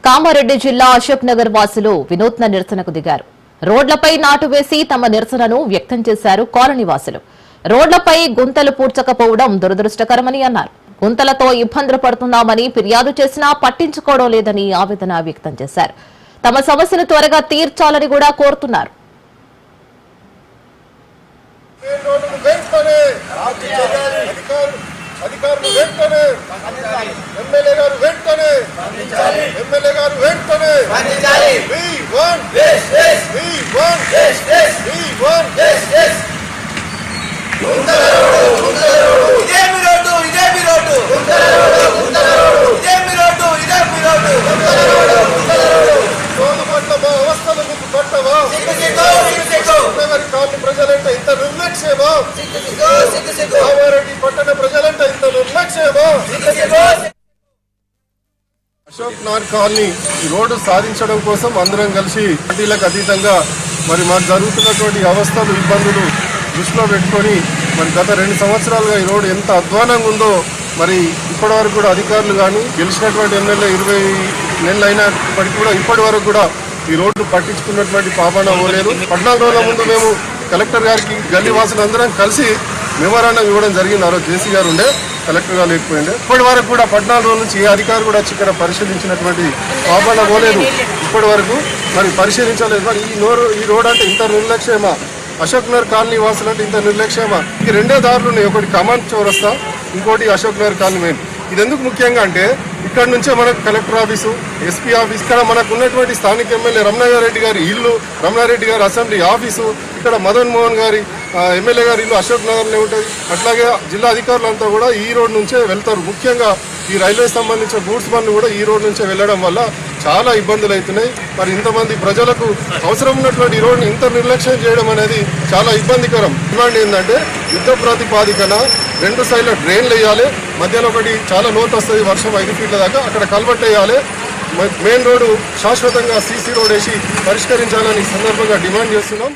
కామారెడ్డి జిల్లా అశోక్ నగర్ వాసులు వినూత్న నిరసనకు దిగారు. రోడ్లపై నాటు వేసి తమ నిరసనను వ్యక్తం చేశారు కాలనీ వాసులు. రోడ్లపై గుంతలు పూడ్చకపోవడం దురదృష్టకరమని అన్నారు. గుంతలతో ఇబ్బందులు పడుతున్నామని ఫిర్యాదు చేసినా పట్టించుకోవడం లేదని ఆవేదన వ్యక్తం చేశారు. తమ సమస్యను త్వరగా తీర్చాలని కూడా కోరుతున్నారు. అధికారులు వెంటనే ఎమ్మెల్యే గారు వెంటనే అవస్థలు మీకు పట్టవా? కాలనీ ప్రజలంటే ఇంత నిర్లక్ష్యమా? కామారెడ్డి పట్టణ ప్రజలంటే ఇంత నిర్లక్ష్యమా? అశోక్ నగర్ కాలనీ ఈ రోడ్డు సాధించడం కోసం అందరం కలిసి పార్టీలకు అతీతంగా మరి మాకు జరుగుతున్నటువంటి అవస్థలు ఇబ్బందులు దృష్టిలో పెట్టుకొని మరి గత 2 సంవత్సరాలుగా ఈ రోడ్డు ఎంత అధ్వానంగా ఉందో మరి ఇప్పటి వరకు కూడా అధికారులు కానీ గెలిచినటువంటి ఎమ్మెల్యే 20 నెలలు అయినప్పటికీ కూడా ఇప్పటి వరకు కూడా ఈ రోడ్డు పట్టించుకున్నటువంటి పాపన పోలేదు. 14 రోజుల ముందు మేము కలెక్టర్ గారికి గల్లీ వాసులు అందరం కలిసి మెమోరాండం ఇవ్వడం జరిగింది. ఆ రోజు జేసీ గారు ఉండే, కలెక్టర్ గారు లేకపోయిండే. ఇప్పటి వరకు కూడా 14 రోజుల నుంచి ఏ అధికారి కూడా వచ్చి ఇక్కడ పరిశీలించినటువంటి పాపన పోలేదు. ఇప్పటి వరకు మరి పరిశీలించలేదు. మరి ఈ రోడ్ అంటే ఇంత నిర్లక్ష్యమా? అశోక్ నగర్ కాలనీ వాసులు అంటే ఇంత నిర్లక్ష్యమా? ఈ 2 దారులు ఉన్నాయి. ఒకటి కమాండ్ చౌరస్తా, ఇంకోటి అశోక్ నగర్ కాలనీ మెయిన్. ఇది ఎందుకు ముఖ్యంగా అంటే ఇక్కడ నుంచే మనకు కలెక్టర్ ఆఫీసు, ఎస్పీ ఆఫీస్, ఇక్కడ మనకు ఉన్నటువంటి స్థానిక ఎమ్మెల్యే రమణారెడ్డి గారి ఇల్లు, రమణారెడ్డి గారి అసెంబ్లీ ఆఫీసు, ఇక్కడ మదన్ మోహన్ గారి ఎమ్మెల్యే గారి ఇల్లు అశోక్ నగర్లో ఉంటుంది. అట్లాగే జిల్లా అధికారులంతా కూడా ఈ రోడ్ నుంచే వెళ్తారు. ముఖ్యంగా ఈ రైల్వే సంబంధించిన గూడ్స్ బండ్లు కూడా ఈ రోడ్ నుంచే వెళ్ళడం వల్ల చాలా ఇబ్బందులు అవుతున్నాయి. మరి ఇంతమంది ప్రజలకు అవసరం ఉన్నటువంటి ఈ రోడ్ని ఇంత నిర్లక్ష్యం చేయడం అనేది చాలా ఇబ్బందికరం. డిమాండ్ ఏంటంటే యుద్ధ ప్రాతిపాదికన 2 సైడ్ల డ్రైన్లు వేయాలి, మధ్యలో ఒకటి చాలా లోతు వస్తుంది, వర్షం 5 ఫీట్ల దాకా, అక్కడ కల్వర్ట్ వేయాలి. మెయిన్ రోడ్డు శాశ్వతంగా సీసీ రోడ్ వేసి పరిష్కరించాలని సందర్భంగా డిమాండ్ చేస్తున్నాం.